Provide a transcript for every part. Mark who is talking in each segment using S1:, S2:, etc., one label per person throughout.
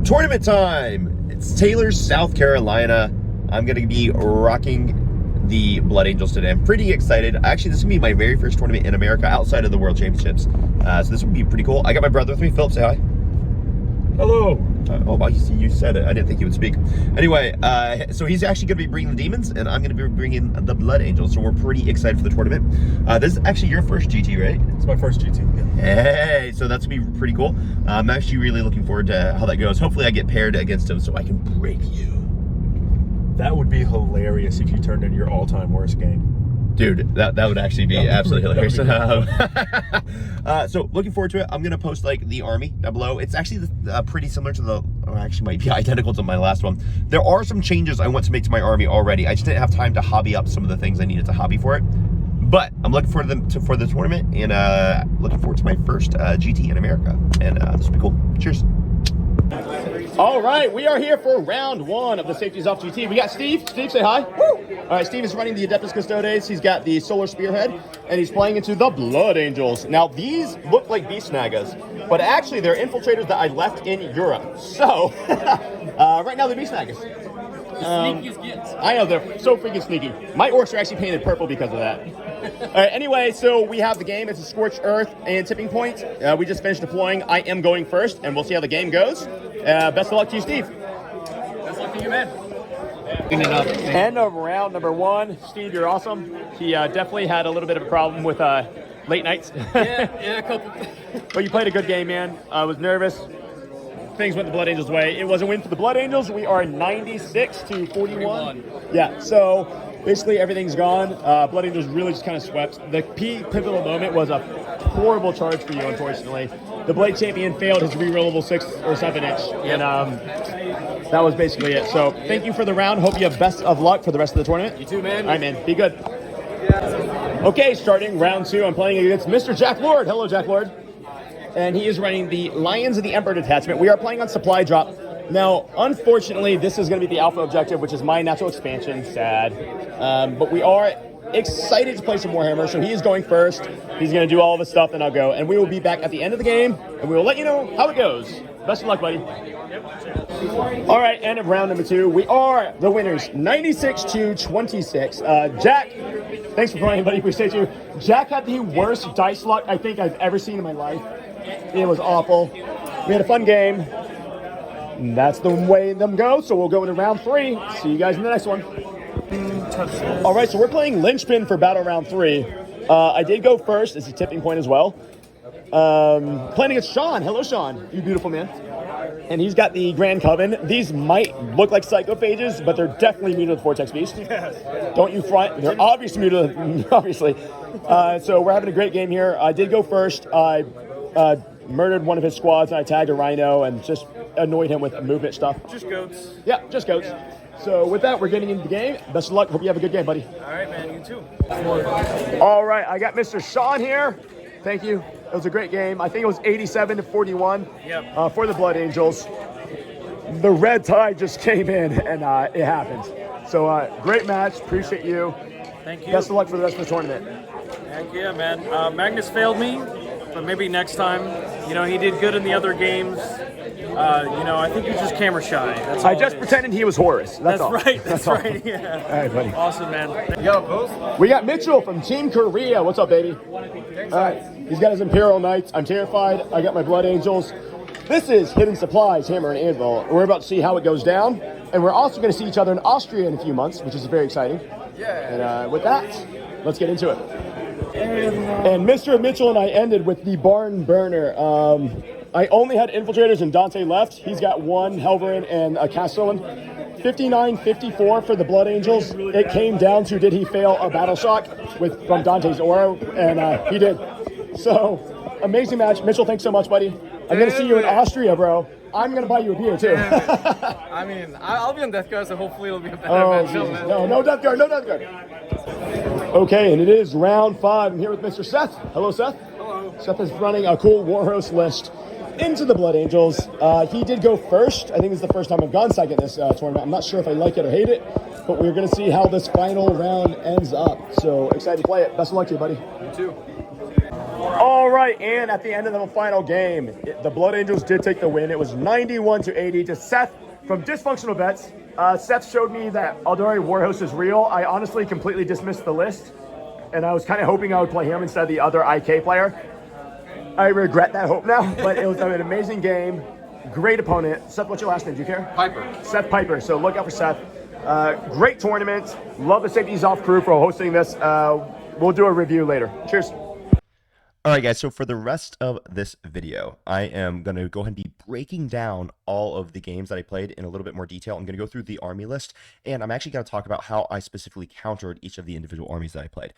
S1: Tournament time! It's Taylor's, South Carolina. I'm going to be rocking the Blood Angels today. I'm pretty excited. Actually, this is going to be my very first tournament in America outside of the World Championships. So this will be pretty cool. I got my brother with me. Philip, say hi.
S2: Hello.
S1: Oh, wow, you said it. I didn't think you would speak. Anyway, so he's actually going to be bringing the demons, and I'm going to be bringing the Blood Angels. So we're pretty excited for the tournament. This is actually your first GT, right?
S2: It's my first GT. Yeah.
S1: Hey, so that's going to be pretty cool. I'm actually really looking forward to how that goes. Hopefully I get paired against him so I can break you.
S2: That would be hilarious if you turned in your all-time worst game.
S1: Dude, that would actually be absolutely hilarious. So looking forward to it. I'm gonna post like the army down below. It's actually pretty similar to the, or actually might be identical to my last one. There are some changes I want to make to my army already. I just didn't have time to hobby up some of the things I needed to hobby for it. But I'm looking forward for the tournament, and looking forward to my first GT in America. And this will be cool. Cheers. All right, we are here for round one of the Safeties Off GT. We got Steve. Steve, say hi. Woo! All right, Steve is running the Adeptus Custodes. He's got the Solar Spearhead, and he's playing into the Blood Angels. Now, these look like Beast Snagas, but actually they're infiltrators that I left in Europe. So, right now they're Beast Snagas.
S3: Sneaky gets.
S1: I know, they're so freaking sneaky. My orcs are actually painted purple because of that. All right, anyway, so we have the game. It's a Scorched Earth and Tipping Point. We just finished deploying. I am going first, and we'll see how the game goes. Best of luck to you, Steve.
S3: Best of luck to you, man.
S1: End of round number one. Steve, you're awesome. He definitely had a little bit of a problem with late nights.
S3: Yeah, a couple.
S1: But you played a good game, man. I was nervous. Things went the Blood Angels' way. It was a win for the Blood Angels. We are 96 to 41. Yeah, so basically everything's gone. Blood Angels really just kind of swept. The pivotal moment was a horrible charge for you, unfortunately. The Blade Champion failed his rerollable 6 or 7 inch. And that was basically it. So thank you for the round. Hope you have best of luck for the rest of the tournament.
S3: You too, man.
S1: All right, man. Be good. Okay, starting round two. I'm playing against Mr. Jack Lord. Hello, Jack Lord. And he is running the Lions of the Emperor detachment. We are playing on supply drop. Now, unfortunately, this is going to be the alpha objective, which is my natural expansion. Sad. But we are excited to play some Warhammer, so he is going first. He's going to do all the stuff, and I'll go. And we will be back at the end of the game, and we will let you know how it goes. Best of luck, buddy. All right, end of round number two. We are the winners, 96 to 26. Jack, thanks for playing, buddy. Appreciate you. Jack had the worst dice luck I think I've ever seen in my life. It was awful. We had a fun game. And that's the way them go, so we'll go into round three. See you guys in the next one. All right, so we're playing Linchpin for battle round three. I did go first. It's a tipping point as well. Playing against Sean. Hello, Sean. You beautiful man. And he's got the Grand Coven. These might look like psychophages, but they're definitely immune to the Vortex Beast. Yes. Don't you front. They're obviously immune to the, obviously. So we're having a great game here. I did go first. I murdered one of his squads, and I tagged a rhino and just annoyed him with movement stuff.
S3: Just goats.
S1: Yeah, just goats. So with that, we're getting into the game. Best of luck. Hope you have a good game, buddy.
S3: All right, man. You too.
S1: All right, I got Mr. Sean here. Thank you. It was a great game. I think it was 87 to 41 for the Blood Angels. The red tide just came in, and it happened. So great match. Appreciate you.
S3: Thank you.
S1: Best of luck for the rest of the tournament.
S3: Heck yeah, man. Magnus failed me, but maybe next time. You know, he did good in the other games. You know, I think you're just camera shy. That's all
S1: I just pretended he was Horus. That's all.
S3: Right. That's right. Yeah.
S1: All right, buddy.
S3: Awesome, man.
S1: We got Mitchell from Team Korea. What's up, baby? All right. He's got his Imperial Knights. I'm terrified. I got my Blood Angels. This is Hidden Supplies, Hammer and Anvil. We're about to see how it goes down. And we're also going to see each other in Austria in a few months, which is very exciting. Yeah. And with that, let's get into it. And Mr. Mitchell and I ended with the Barn Burner. I only had infiltrators and Dante left. He's got one Helverin and a Castellan. 59-54 for the Blood Angels. It came down to did he fail a battle shock from Dante's aura, and he did. So, amazing match. Mitchell, thanks so much, buddy. I'm going to see you in Austria, bro. I'm going to buy you a beer, too.
S4: I mean, I'll be on Death Guard, so hopefully it'll be a better match.
S1: No Death Guard, no Death Guard. Okay, and it is round 5. I'm here with Mr. Seth. Hello, Seth.
S4: Hello.
S1: Seth is running a cool Warhost list into the Blood Angels. He did go first. I think it's the first time I've gone second this tournament. I'm not sure if I like it or hate it, but we're going to see how this final round ends up. So excited to play it. Best of luck to you, buddy.
S4: You too.
S1: All right, and at the end of the final game, the Blood Angels did take the win. It was 91-80 to Seth from Dysfunctional Bets. Seth showed me that Aldari Warhost is real. I honestly completely dismissed the list, and I was kind of hoping I would play him instead of the other IK player. I regret that hope now, but it was an amazing game. Great opponent. Seth, what's your last name? Do you care?
S4: Piper.
S1: Seth Piper. So look out for Seth. Great tournament. Love the Safeties Off crew for hosting this. We'll do a review later. Cheers. All right, guys, so for the rest of this video, I am going to go ahead and be breaking down all of the games that I played in a little bit more detail. I'm going to go through the army list, and I'm actually going to talk about how I specifically countered each of the individual armies that I played.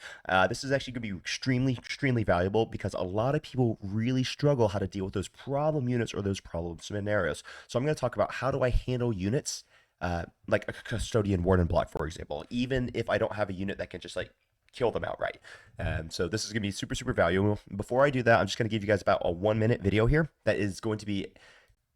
S1: This is actually going to be extremely valuable because a lot of people really struggle how to deal with those problem units or those problem scenarios. So I'm going to talk about how do I handle units like a Custodian Warden block, for example, even if I don't have a unit that can just like kill them outright. So this is going to be super valuable. Before I do that, I'm just going to give you guys about a 1-minute video here that is going to be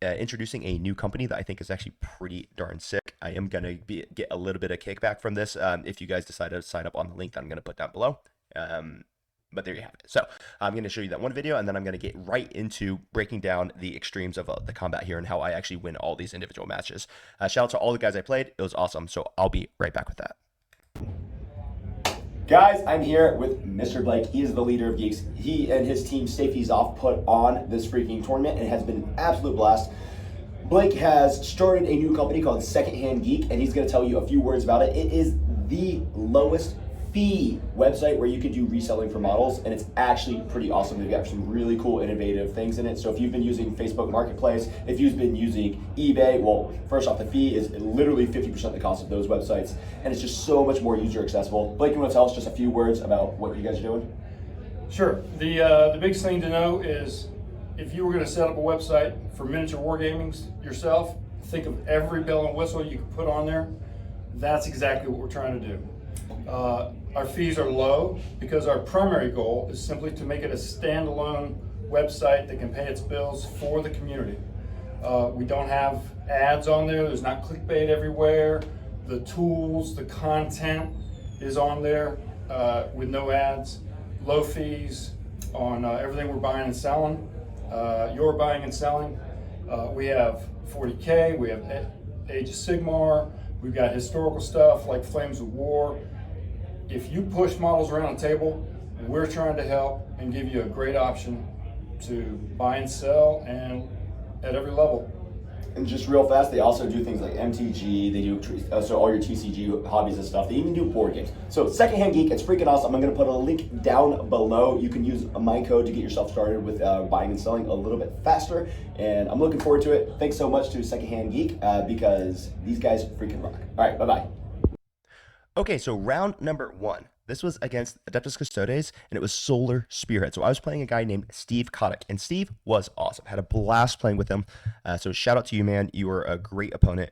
S1: introducing a new company that I think is actually pretty darn sick. I am going to get a little bit of kickback from this if you guys decide to sign up on the link that I'm going to put down below. But there you have it. So I'm going to show you that one video, and then I'm going to get right into breaking down the extremes of the combat here and how I actually win all these individual matches. Shout out to all the guys I played. It was awesome. So I'll be right back with that. Guys, I'm here with Mr. Blake. He is the leader of Geeks. He and his team, Safeties Off, put on this freaking tournament, and it has been an absolute blast. Blake has started a new company called Secondhand Geek, and he's going to tell you a few words about it. It is the lowest fee website where you can do reselling for models, and it's actually pretty awesome. They've got some really cool innovative things in it. So if you've been using Facebook Marketplace, if you've been using eBay, well, first off, the fee is literally 50% the cost of those websites, and it's just so much more user accessible. Blake, you want to tell us just a few words about what you guys are doing?
S5: Sure. The biggest thing to know is if you were going to set up a website for miniature wargamings yourself, think of every bell and whistle you can put on there. That's exactly what we're trying to do. Our fees are low because our primary goal is simply to make it a standalone website that can pay its bills for the community. We don't have ads on there. There's not clickbait everywhere. The tools, the content is on there with no ads. Low fees on everything we're buying and selling. You're buying and selling. We have 40k. We have Age of Sigmar. We've got historical stuff like Flames of War. If you push models around the table, we're trying to help and give you a great option to buy and sell and at every level.
S1: And just real fast, they also do things like MTG, they do so all your TCG hobbies and stuff. They even do board games. So Secondhand Geek, it's freaking awesome. I'm going to put a link down below. You can use my code to get yourself started with buying and selling a little bit faster. And I'm looking forward to it. Thanks so much to Secondhand Geek because these guys freaking rock. All right, bye-bye. Okay, so round number 1. This was against Adeptus Custodes, and it was Solar Spearhead. So I was playing a guy named Steve Kotick, and Steve was awesome. Had a blast playing with him. So shout out to you, man. You were a great opponent.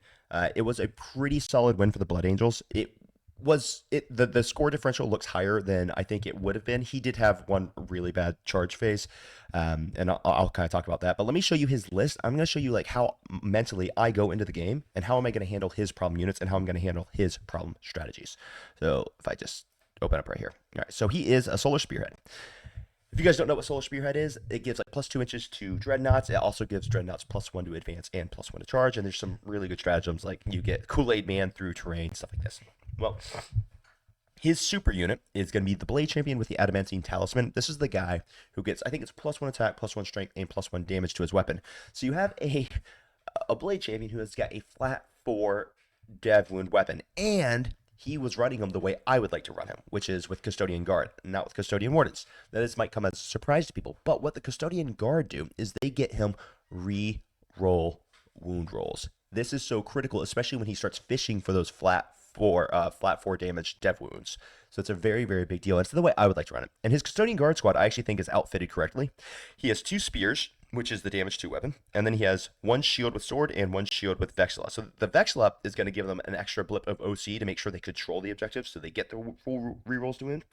S1: It was a pretty solid win for the Blood Angels. The score differential looks higher than I think it would have been. He did have one really bad charge phase, and I'll kind of talk about that. But let me show you his list. I'm going to show you like how mentally I go into the game, and how am I going to handle his problem units, and how I'm going to handle his problem strategies. So if I just open up right here. All right, so he is a Solar Spearhead. If you guys don't know what Solar Spearhead is, it gives like +2 inches to Dreadnoughts. It also gives Dreadnoughts +1 to advance and +1 to charge. And there's some really good stratagems, like you get Kool-Aid Man through terrain, stuff like this. Well, his super unit is going to be the Blade Champion with the Adamantine Talisman. This is the guy who gets, I think it's +1 attack, +1 strength, and +1 damage to his weapon. So you have a Blade Champion who has got a flat 4 dev wound weapon, and he was running him the way I would like to run him, which is with Custodian Guard, not with Custodian Wardens. Now, this might come as a surprise to people, but what the Custodian Guard do is they get him re-roll wound rolls. This is so critical, especially when he starts fishing for those flat 4 damage dev wounds. So it's a very big deal. It's the way I would like to run it. And his Custodian Guard squad, I actually think, is outfitted correctly. He has 2 spears, which is the damage 2 weapon, and then he has 1 shield with sword and 1 shield with Vexilla. So the Vexilla is going to give them an extra blip of OC to make sure they control the objective, so they get the full rerolls to wound.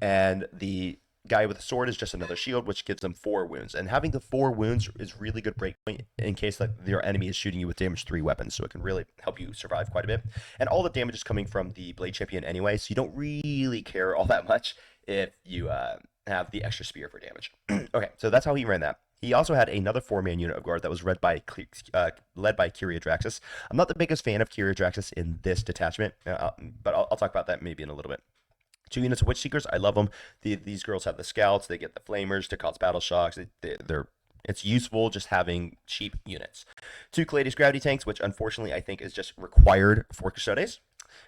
S1: And the guy with the sword is just another shield, which gives them 4 wounds. And having the 4 wounds is really good breakpoint in case that your enemy is shooting you with damage 3 weapons, so it can really help you survive quite a bit. And all the damage is coming from the Blade Champion anyway, so you don't really care all that much if you have the extra spear for damage. Okay, so that's how he ran that. He also had another 4-man unit of guard that was led by Kyriadraxis. I'm not the biggest fan of Kyriadraxis in this detachment, but I'll talk about that maybe in a little bit. 2 units of Witch Seekers, I love them. These girls have the scouts, they get the flamers to cause battle shocks. It's useful just having cheap units. 2 Calades Gravity Tanks, which unfortunately I think is just required for Custodes.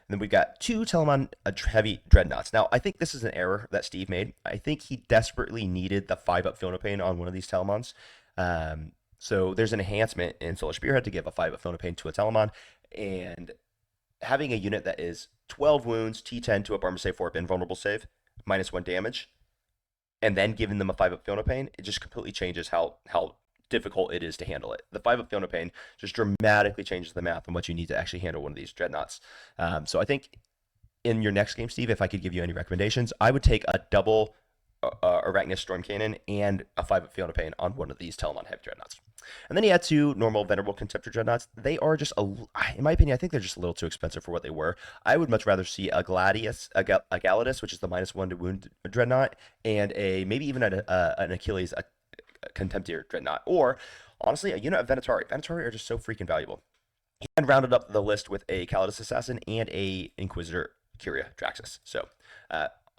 S1: And then we've got 2 Telemon Heavy Dreadnoughts. Now, I think this is an error that Steve made. I think he desperately needed the 5-up Philopane on one of these Telemons. So there's an enhancement in Solar Spearhead to give a 5-up Philopane to a Telemon. And having a unit that is 12 wounds, T10 to up armor save 4 up invulnerable save, -1 damage, and then giving them a 5-up Philopane, it just completely changes how difficult it is to handle it. The 5-up Philopane just dramatically changes the math on what you need to actually handle one of these dreadnoughts. So I think in your next game, Steve, if I could give you any recommendations, I would take a double Arachnus Storm Cannon and a 5-up Philopane on one of these Telemon Heavy Dreadnoughts. And then he had 2 normal Venerable Contemptor Dreadnoughts. They are just, in my opinion, I think they're just a little too expensive for what they were. I would much rather see a Galadis, which is the -1 to wound Dreadnought, and maybe even an Achilles Contemptor Dreadnought, or honestly a unit of Venatari. Venatari are just so freaking valuable. He then rounded up the list with a Calidus Assassin and a Inquisitor Kyriadraxis. So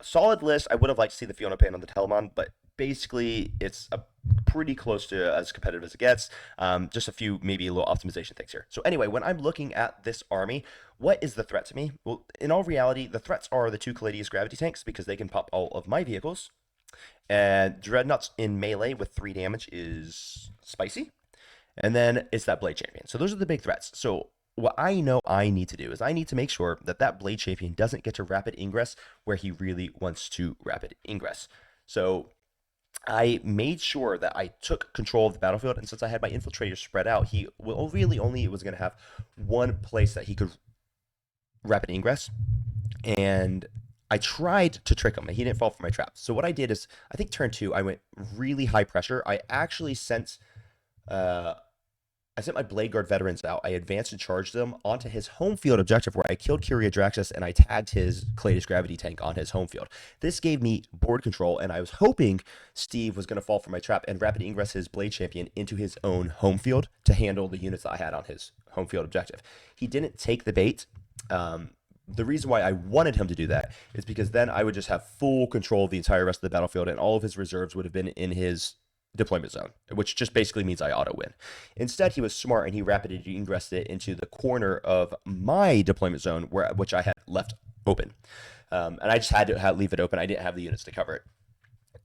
S1: solid list. I would have liked to see the Philopane on the Telemon, but basically it's pretty close to as competitive as it gets. Just a few maybe a little optimization things here. So anyway, when I'm looking at this army, what is the threat to me? Well, in all reality, the threats are the 2 Calades Gravity Tanks, because they can pop all of my vehicles. And Dreadnoughts in melee with 3 damage is spicy. And then it's that Blade Champion. So those are the big threats. So what I know I need to do is I need to make sure that Blade Champion doesn't get to rapid ingress where he really wants to rapid ingress. So I made sure that I took control of the battlefield, and since I had my infiltrators spread out, he really only was going to have one place that he could rapid ingress. And I tried to trick him, and he didn't fall for my traps. So what I did is, I think turn 2, I went really high pressure. I actually sent my Blade Guard veterans out. I advanced and charged them onto his home field objective, where I killed Kyriadraxis and I tagged his Calades Gravity Tank on his home field. This gave me board control, and I was hoping Steve was going to fall for my trap and rapid ingress his Blade Champion into his own home field to handle the units that I had on his home field objective. He didn't take the bait. The reason why I wanted him to do that is because then I would just have full control of the entire rest of the battlefield, and all of his reserves would have been in his deployment zone, which just basically means I auto-win. Instead, he was smart, and he rapidly ingressed it into the corner of my deployment zone, which I had left open. And I just had to leave it open. I didn't have the units to cover it.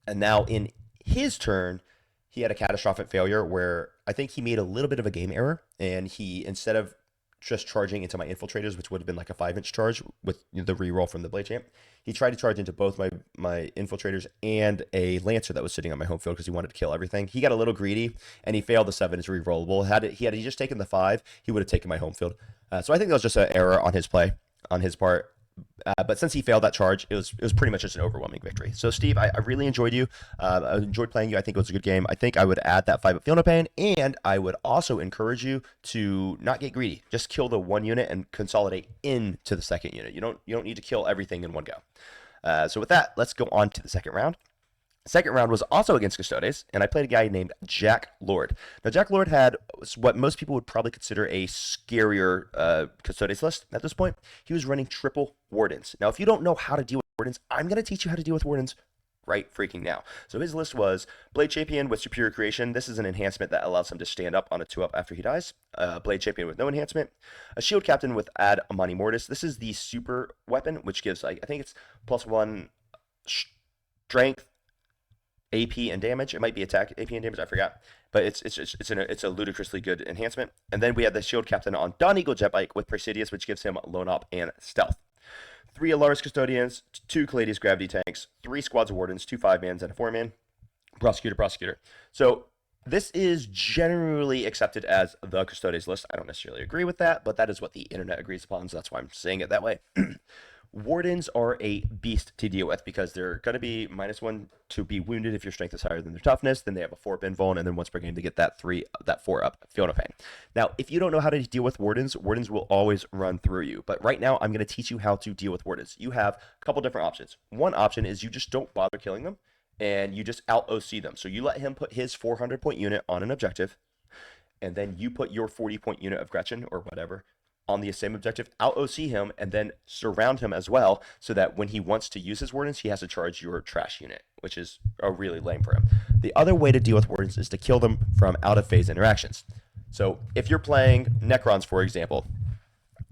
S1: And now in his turn, he had a catastrophic failure where I think he made a little bit of a game error, and he, instead of just charging into my infiltrators, which would have been like a 5-inch charge with the reroll from the Blade Champ, he tried to charge into both my infiltrators and a Lancer that was sitting on my home field because he wanted to kill everything. He got a little greedy, and he failed the 7-inch rerollable. Had he just taken the 5, he would have taken my home field. So I think that was just an error on his part. But since he failed that charge, it was pretty much just an overwhelming victory. So Steve, I really enjoyed you. I enjoyed playing you. I think it was a good game. I think I would add that 5-up Philopane, and I would also encourage you to not get greedy. Just kill the 1 unit and consolidate into the 2nd unit. You don't need to kill everything in one go. So with that, let's go on to the second round. Second round was also against Custodes, and I played a guy named Jack Lord. Now, Jack Lord had what most people would probably consider a scarier Custodes list at this point. He was running triple Wardens. Now, if you don't know how to deal with Wardens, I'm going to teach you how to deal with Wardens right freaking now. So his list was Blade Champion with Superior Creation. This is an enhancement that allows him to stand up on a 2-up after he dies. Blade Champion with no enhancement. A Shield Captain with Ad Amani Mortis. This is the super weapon, which gives, I think it's +1 strength, AP and damage. It might be attack, AP and damage, I forgot. But it's a ludicrously good enhancement. And then we have the Shield Captain on Dawn Eagle Jetbike with Praesidius, which gives him Lone Op and Stealth. 3 Alaris Custodians, 2 Calades Gravity Tanks, 3 Squads of Wardens, 2 5-mans, and a 4-man. Prosecutor. So this is generally accepted as the Custodes list. I don't necessarily agree with that, but that is what the internet agrees upon, so that's why I'm saying it that way. Wardens are a beast to deal with because they're going to be -1 to be wounded if your strength is higher than their toughness. Then they have a 4-up invuln, and then once per game to get that 4-up Philopane. Now, if you don't know how to deal with Wardens will always run through you. But right now, I'm going to teach you how to deal with Wardens. You have a couple different options. One option is you just don't bother killing them, and you just out OC them. So you let him put his 400-point unit on an objective, and then you put your 40-point unit of Gretchen or whatever on the same objective, out OC him, and then surround him as well, so that when he wants to use his wardens, he has to charge your trash unit, which is really lame for him. The other way to deal with wardens is to kill them from out of phase interactions. So if you're playing Necrons, for example,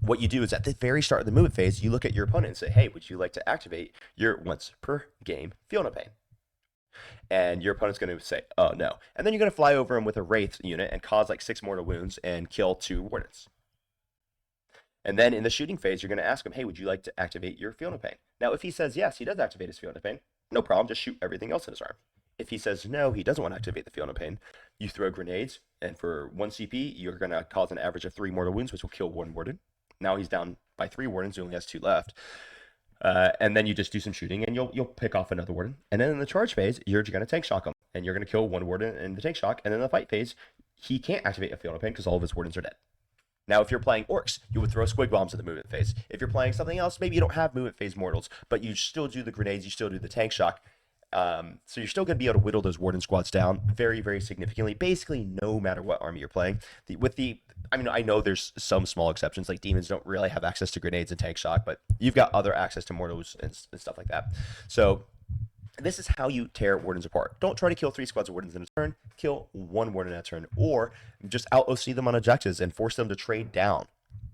S1: what you do is at the very start of the movement phase, you look at your opponent and say, hey, would you like to activate your once per game Feel No Pain? And your opponent's going to say, oh, no. And then you're going to fly over him with a Wraith unit and cause like 6 mortal wounds and kill 2 wardens. And then in the shooting phase, you're going to ask him, hey, would you like to activate your Feel No Pain? Now, if he says yes, he does activate his Feel No Pain, no problem, just shoot everything else in his arm. If he says no, he doesn't want to activate the Feel No Pain, you throw grenades, and for 1 CP, you're going to cause an average of 3 mortal wounds, which will kill 1 warden. Now he's down by 3 wardens, he only has 2 left. And then you just do some shooting, and you'll pick off another warden. And then in the charge phase, you're going to tank shock him, and you're going to kill 1 warden in the tank shock. And then in the fight phase, he can't activate a Feel No Pain because all of his wardens are dead. Now, if you're playing orcs, you would throw squig bombs in the movement phase. If you're playing something else, maybe you don't have movement phase mortals, but you still do the grenades, you still do the tank shock. So you're still going to be able to whittle those warden squads down very, very significantly, basically no matter what army you're playing. I know there's some small exceptions, like demons don't really have access to grenades and tank shock, but you've got other access to mortals and stuff like that. So this is how you tear wardens apart. Don't try to kill 3 squads of wardens in a turn, kill 1 warden in a turn, or just out OC them on objectives and force them to trade down.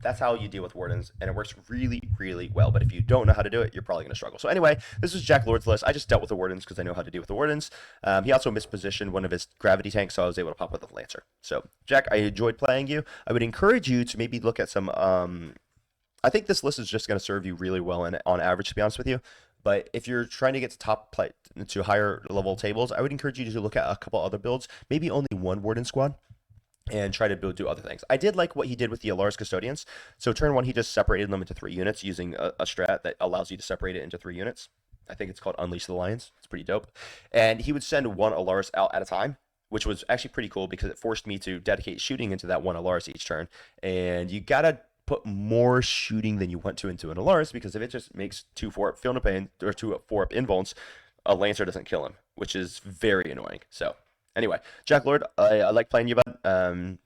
S1: That's how you deal with wardens, and it works really, really well. But if you don't know how to do it, you're probably going to struggle. So anyway, this is Jack Lord's list. I just dealt with the wardens because I know how to deal with the wardens. He also mispositioned one of his gravity tanks, so I was able to pop with the Lancer. So, Jack, I enjoyed playing you. I would encourage you to maybe look at some... I think this list is just going to serve you really well on average, to be honest with you. But if you're trying to get to higher level tables, I would encourage you to look at a couple other builds, maybe only 1 warden squad, and try to do other things. I did like what he did with the Alar's Custodians. So turn 1, he just separated them into 3 units using a strat that allows you to separate it into 3 units. I think it's called Unleash the Lions. It's pretty dope. And he would send 1 Alar's out at a time, which was actually pretty cool because it forced me to dedicate shooting into that 1 Alar's each turn. And you gotta put more shooting than you want to into an Alar's, because if it just makes 2 4-up Feel No Pain or 2 4-up invulns, a Lancer doesn't kill him, which is very annoying. So anyway, Jack Lord, I like playing you, bud.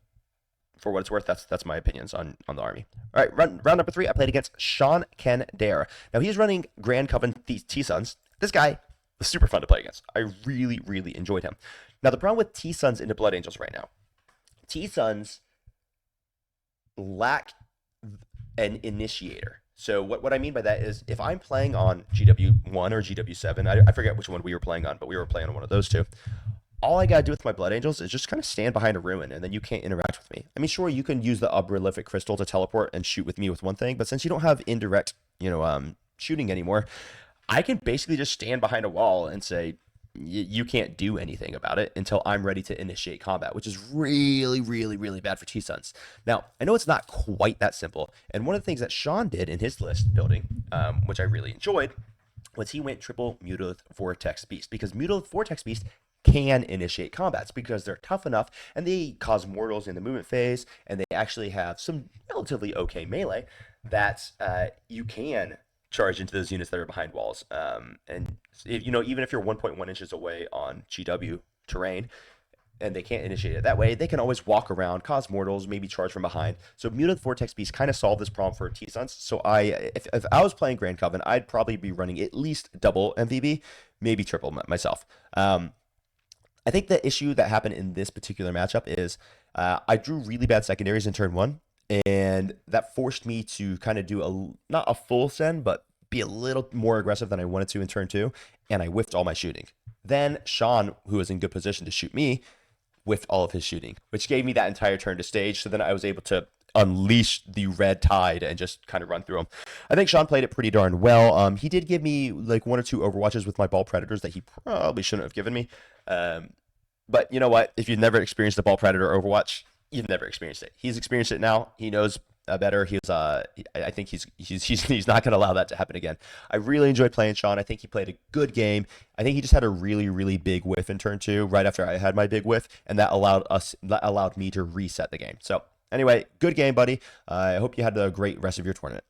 S1: For what it's worth, that's my opinions on the army. All right, round number 3, I played against Sean Ken Dare. Now he's running Grand Coven T-Sons. This guy was super fun to play against. I really, really enjoyed him. Now the problem with T-Sons into Blood Angels right now, T-Sons lack an initiator. So what I mean by that is if I'm playing on GW1 or GW7, I forget which one we were playing on, but we were playing on one of those 2. All I gotta do with my Blood Angels is just kind of stand behind a ruin, and then you can't interact with me. I mean, sure, you can use the Uberlific Crystal to teleport and shoot with me with one thing, but since you don't have indirect, shooting anymore, I can basically just stand behind a wall and say, you can't do anything about it until I'm ready to initiate combat, which is really, really, really bad for T-Sons. Now, I know it's not quite that simple, and one of the things that Sean did in his list building, which I really enjoyed, was he went triple Mutalith Vortex Beast, because Mutalith Vortex Beast can initiate combats because they're tough enough and they cause mortals in the movement phase, and they actually have some relatively okay melee that you can charge into those units that are behind walls. And even if you're 1.1 inches away on GW terrain and they can't initiate it that way, they can always walk around, cause mortals, maybe charge from behind. So Mutant Vortex Beast kind of solved this problem for T-Sons. So if I was playing Grand Coven, I'd probably be running at least double MVB, maybe triple myself. I think the issue that happened in this particular matchup is I drew really bad secondaries in turn 1, and that forced me to kind of do not a full send, but be a little more aggressive than I wanted to in turn 2, and I whiffed all my shooting. Then Sean, who was in good position to shoot me, whiffed all of his shooting, which gave me that entire turn to stage, so then I was able to unleash the red tide and just kind of run through him. I think Sean played it pretty darn well. He did give me like 1 or 2 overwatches with my ball predators that he probably shouldn't have given me. But you know what? If you've never experienced a ball predator overwatch, you've never experienced it. He's experienced it now. He knows better. I think he's not going to allow that to happen again. I really enjoyed playing Sean. I think he played a good game. I think he just had a really, really big whiff in turn 2 right after I had my big whiff, and that allowed me to reset the game. So anyway, good game, buddy. I hope you had a great rest of your tournament.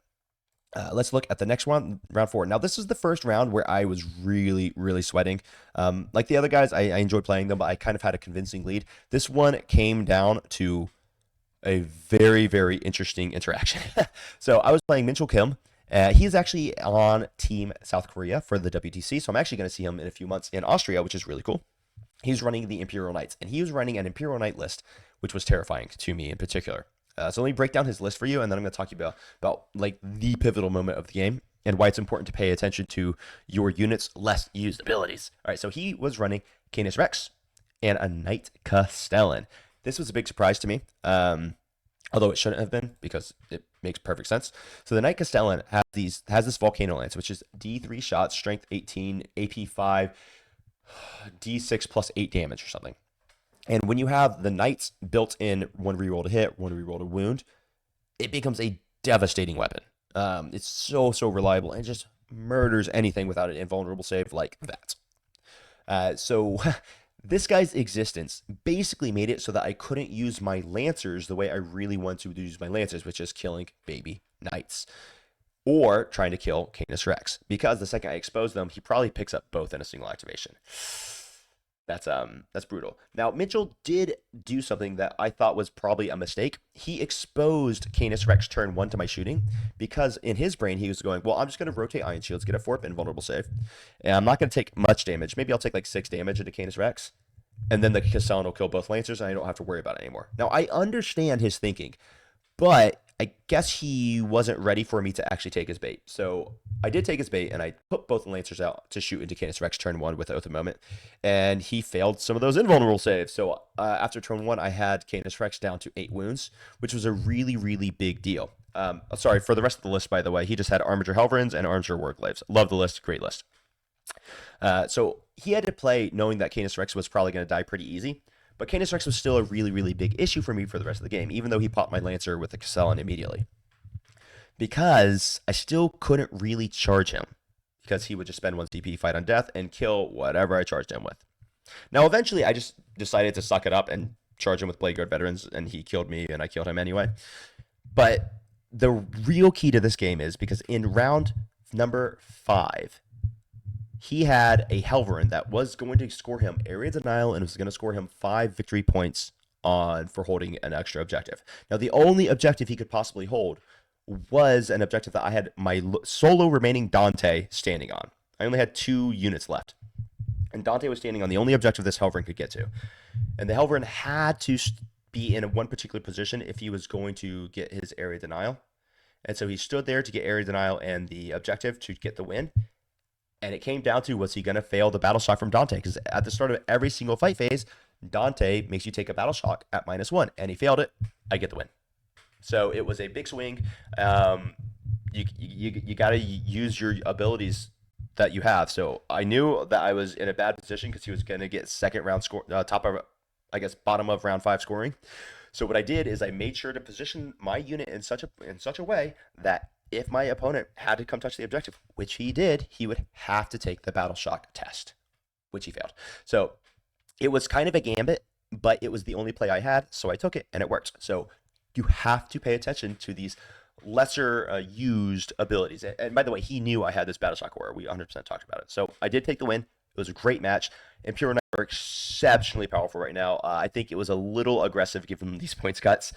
S1: Let's look at the next one, round 4. Now, this is the first round where I was really, really sweating. Like the other guys, I enjoyed playing them, but I kind of had a convincing lead. This one came down to a very, very interesting interaction. So I was playing Minchul Kim. He is actually on Team South Korea for the WTC, so I'm actually going to see him in a few months in Austria, which is really cool. He's running the Imperial Knights, and he was running an Imperial Knight list, which was terrifying to me in particular. So let me break down his list for you, and then I'm going to talk to you about like the pivotal moment of the game and why it's important to pay attention to your units' less used abilities. All right, so he was running Canis Rex and a Knight Castellan. This was a big surprise to me, although it shouldn't have been because it makes perfect sense. So the Knight Castellan has this Volcano Lance, which is D3 shots, Strength 18, AP 5, D6 plus 8 damage or something. And when you have the Knights built in, one reroll to hit, one reroll to wound, it becomes a devastating weapon. It's so reliable and just murders anything without an invulnerable save like that. So this guy's existence basically made it so that I couldn't use my Lancers the way I really want to use my Lancers, which is killing baby Knights or trying to kill Canis Rex. Because the second I expose them, he probably picks up both in a single activation. That's brutal. Now, Mitchell did do something that I thought was probably a mistake. He exposed Canis Rex turn 1 to my shooting because in his brain he was going, well, I'm just going to rotate Iron Shields, get a 4-pin vulnerable save, and I'm not going to take much damage. Maybe I'll take like 6 damage into Canis Rex, and then the Castellan will kill both Lancers, and I don't have to worry about it anymore. Now, I understand his thinking, but I guess he wasn't ready for me to actually take his bait. So I did take his bait, and I put both Lancers out to shoot into Canis Rex turn 1 with Oath of Moment, and he failed some of those invulnerable saves. So after turn 1, I had Canis Rex down to 8 wounds, which was a really, really big deal. Sorry, for the rest of the list, by the way, he just had Armiger Helverins and Armiger Warglaves. Love the list, great list. So he had to play knowing that Canis Rex was probably going to die pretty easy. But Canis Rex was still a really, really big issue for me for the rest of the game, even though he popped my Lancer with the Castellan immediately. Because I still couldn't really charge him, because he would just spend 1 CP, fight on death, and kill whatever I charged him with. Now, eventually, I just decided to suck it up and charge him with Blade Guard Veterans, and he killed me, and I killed him anyway. But the real key to this game is because in round number 5, he had a Helverin that was going to score him Area Denial and was going to score him 5 victory points for holding an extra objective. Now, the only objective he could possibly hold was an objective that I had my solo remaining Dante standing on. I only had 2 units left. And Dante was standing on the only objective this Helverin could get to. And the Helverin had to be in one particular position if he was going to get his Area Denial. And so he stood there to get Area Denial and the objective to get the win. And it came down to, was he going to fail the battle shock from Dante? Because at the start of every single fight phase, Dante makes you take a battle shock at -1. And he failed it. I get the win. So it was a big swing. You got to use your abilities that you have. So I knew that I was in a bad position because he was going to get second round score, bottom of round 5 scoring. So what I did is I made sure to position my unit in such a way that if my opponent had to come touch the objective, which he did, he would have to take the battle shock test, which he failed. So it was kind of a gambit, but it was the only play I had, so I took it, and it worked. So you have to pay attention to these lesser used abilities. And by the way, he knew I had this battle shock aura. We 100% talked about it. So I did take the win. It was a great match. Imperial Knights are exceptionally powerful right now. I think it was a little aggressive given these points cuts.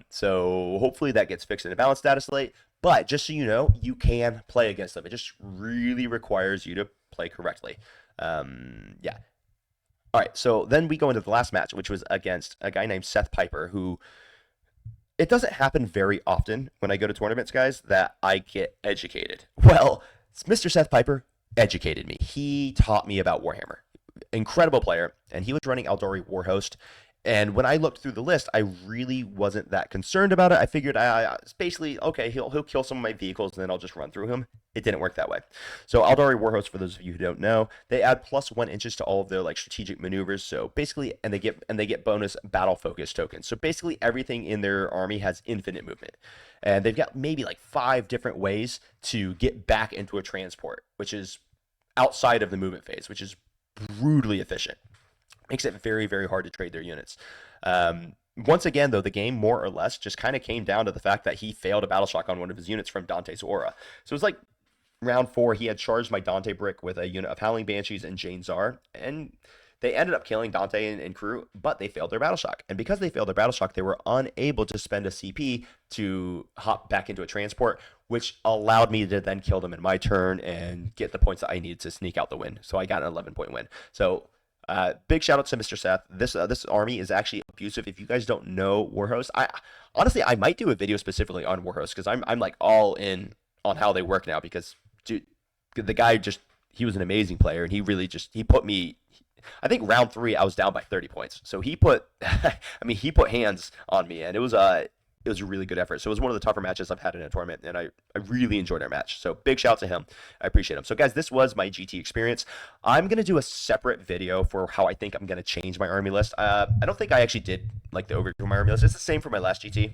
S1: So hopefully that gets fixed in a balanced status late. But just so you know, you can play against them. It just really requires you to play correctly. Yeah. All right, so then we go into the last match, which was against a guy named Seth Piper, who it doesn't happen very often when I go to tournaments, guys, that I get educated. Well, Mr. Seth Piper educated me. He taught me about Warhammer. Incredible player, and he was running Aldari Warhost. And when I looked through the list, I really wasn't that concerned about it. I figured it's basically, okay, he'll kill some of my vehicles, and then I'll just run through him. It didn't work that way. So Aldari Warhost, for those of you who don't know, they add +1 inches to all of their like strategic maneuvers. So basically, and they get bonus battle focus tokens. So basically, everything in their army has infinite movement, and they've got maybe like 5 different ways to get back into a transport, which is outside of the movement phase, which is brutally efficient. Makes it very, very hard to trade their units. once again, though, the game more or less just kind of came down to the fact that he failed a battle shock on one of his units from Dante's Aura. So it was like round 4, he had charged my Dante brick with a unit of Howling Banshees and Jane Czar, and they ended up killing Dante and crew, but they failed their battle shock. And because they failed their battle shock, they were unable to spend a CP to hop back into a transport, which allowed me to then kill them in my turn and get the points that I needed to sneak out the win. So I got an 11-point win. So big shout out to Mr. Seth. This army is actually abusive. If you guys don't know Warhost, I might do a video specifically on Warhost because I'm like all in on how they work now because dude, the guy he was an amazing player and he put me. I think round 3 I was down by 30 points. So he put he put hands on me and it was a really good effort. So it was one of the tougher matches I've had in a tournament and I really enjoyed our match. So big shout out to him. I appreciate him. So guys, this was my GT experience. I'm going to do a separate video for how I think I'm going to change my army list. I don't think I actually did like the overview of my army list. It's the same for my last GT.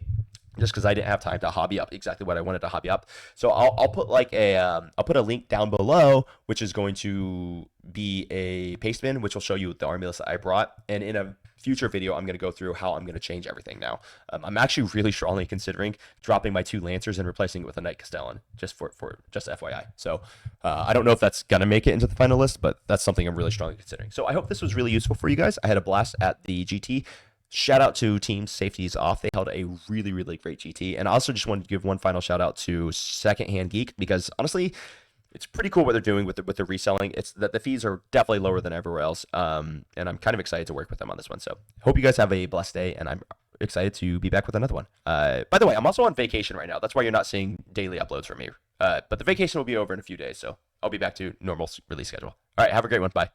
S1: Just because I didn't have time to hobby up exactly what I wanted to hobby up, so I'll put like I'll put a link down below, which is going to be a paste bin, which will show you the army list that I brought. And in a future video, I'm going to go through how I'm going to change everything now. I'm actually really strongly considering dropping my 2 Lancers and replacing it with a Knight Castellan, just FYI. So I don't know if that's going to make it into the final list, but that's something I'm really strongly considering. So I hope this was really useful for you guys. I had a blast at the GT. Shout out to Team Safeties Off. They held a really, really great GT. And I also just wanted to give one final shout out to Secondhand Geek because honestly, it's pretty cool what they're doing with the reselling. It's that the fees are definitely lower than everywhere else. And I'm kind of excited to work with them on this one. So hope you guys have a blessed day and I'm excited to be back with another one. By the way, I'm also on vacation right now. That's why you're not seeing daily uploads from me. But the vacation will be over in a few days. So I'll be back to normal release schedule. All right. Have a great one. Bye.